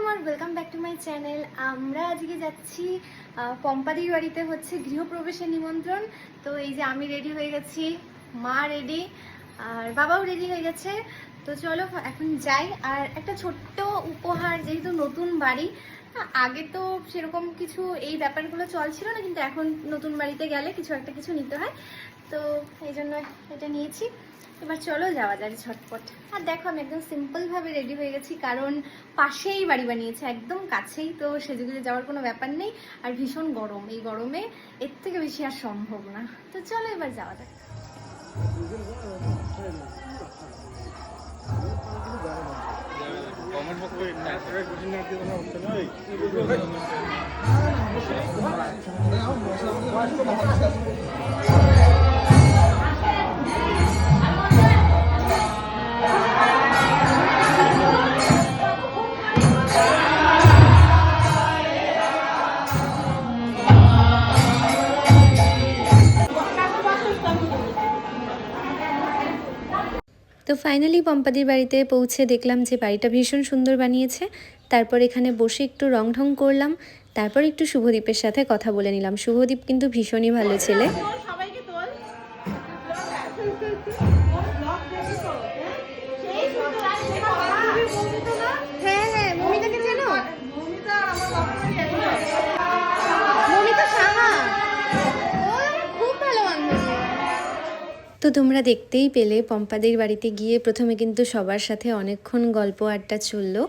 আমার welcome back to my channel. আমরা আজকে যাচ্ছি পম্পাদির বাড়িতে, হচ্ছে গৃহপ্রবেশের নিমন্ত্রণ। তো এই যে আমি রেডি হয়ে গেছি, মা রেডি, আর বাবাও রেডি হয়ে গেছে। তো চলো এখন যাই। আর একটা ছোট্ট উপহার, যেহেতু নতুন বাড়ি, আগে তো সেরকম কিছু এই ব্যাপারগুলো চলছিল না, কিন্তু এখন নতুন বাড়িতে গেলে কিছু নিতে হয়। তো এই জন্য এটা নিয়েছি। এবার চলো যাওয়া যায় ঝটপট। আর দেখো আমি একদম সিম্পলভাবে রেডি হয়ে গেছি, কারণ পাশেই বাড়ি বানিয়েছে, একদম কাছেই। তো সেজেগুজে যাওয়ার কোনো ব্যাপার নেই। আর ভীষণ গরম, এই গরমে এর থেকে বেশি আর সম্ভব না। তো চলো এবার যাওয়া যাক। তো ফাইনালি পম্পাদির বাড়িতে পৌঁছে দেখলাম যে বাড়িটা ভীষণ সুন্দর বানিয়েছে। তারপর এখানে বসে একটু রং ঢং করলাম, তারপর একটু শুভদীপের সাথে কথা বলে নিলাম। শুভদীপ কিন্তু ভীষণই ভালো ছেলে। হ্যাঁ হ্যাঁ, মমিতাকে চেনো? মমিতা সাহা, খুব ভালো বান্ধবী। তো তোমরা দেখতেই পেলে পম্পাদের বাড়িতে গিয়ে প্রথমে কিন্তু সবার সাথে অনেকক্ষণ গল্প আড্ডা চললো,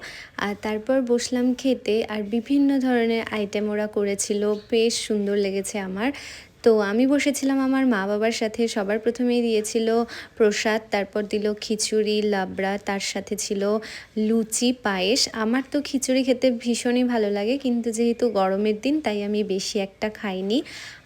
আর তারপর বসলাম খেতে। আর বিভিন্ন ধরনের আইটেম ওরা করেছিল, বেশ সুন্দর লেগেছে আমার। তো আমি বসেছিলাম আমার মা বাবার সাথে। সবার প্রথমেই দিয়েছিল প্রসাদ, তারপর দিল খিচুড়ি, লাবড়া, তার সাথে ছিল লুচি, পায়েস। আমার তো খিচুড়ি খেতে ভীষণই ভালো লাগে, কিন্তু যেহেতু গরমের দিন তাই আমি বেশি একটা খাইনি।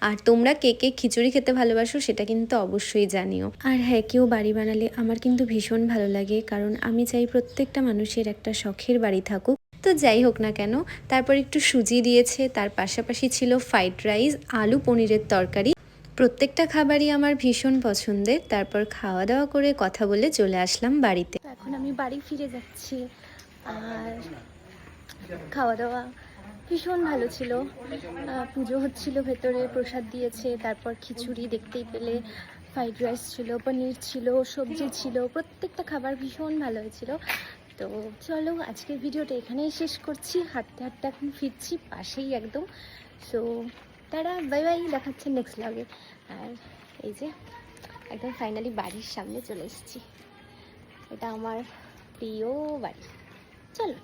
আর তোমরা কে কে খিচুড়ি খেতে ভালোবাসো সেটা কিন্তু অবশ্যই জানিও। আর হ্যাঁ, কেউ বাড়ি বানালে আমার কিন্তু ভীষণ ভালো লাগে, কারণ আমি চাই প্রত্যেকটা মানুষের একটা শখের বাড়ি থাকুক। তো যাই হোক না কেন, তারপর একটু সুজি দিয়েছে, তার পাশাপাশি ছিল ফ্রাইড রাইস, আলু পনিরের তরকারি। প্রত্যেকটা খাবারই আমার ভীষণ পছন্দের। তারপর খাওয়া দাওয়া করে কথা বলে চলে আসলাম বাড়িতে। এখন আমি বাড়ি ফিরে যাচ্ছি। আর খাওয়া দাওয়া ভীষণ ভালো ছিল। পুজো হচ্ছিল ভেতরে, প্রসাদ দিয়েছে, তারপর খিচুড়ি দেখতেই পেলে, ফ্রাইড রাইস ছিল, পনির ছিল, সবজি ছিল, প্রত্যেকটা খাবার ভীষণ ভালো হয়েছিল। তো চলো আজকের ভিডিওটা এখানেই শেষ করছি। হাঁটতে হাঁটতে এখন ফিরছি, পাশেই একদম। সো তারা বাই বাই, দেখাচ্ছে নেক্সট ব্লগে। আর এই যে একদম ফাইনালি বাড়ির সামনে চলে এসেছি। এটা আমার প্রিয় বাড়ি। চলো।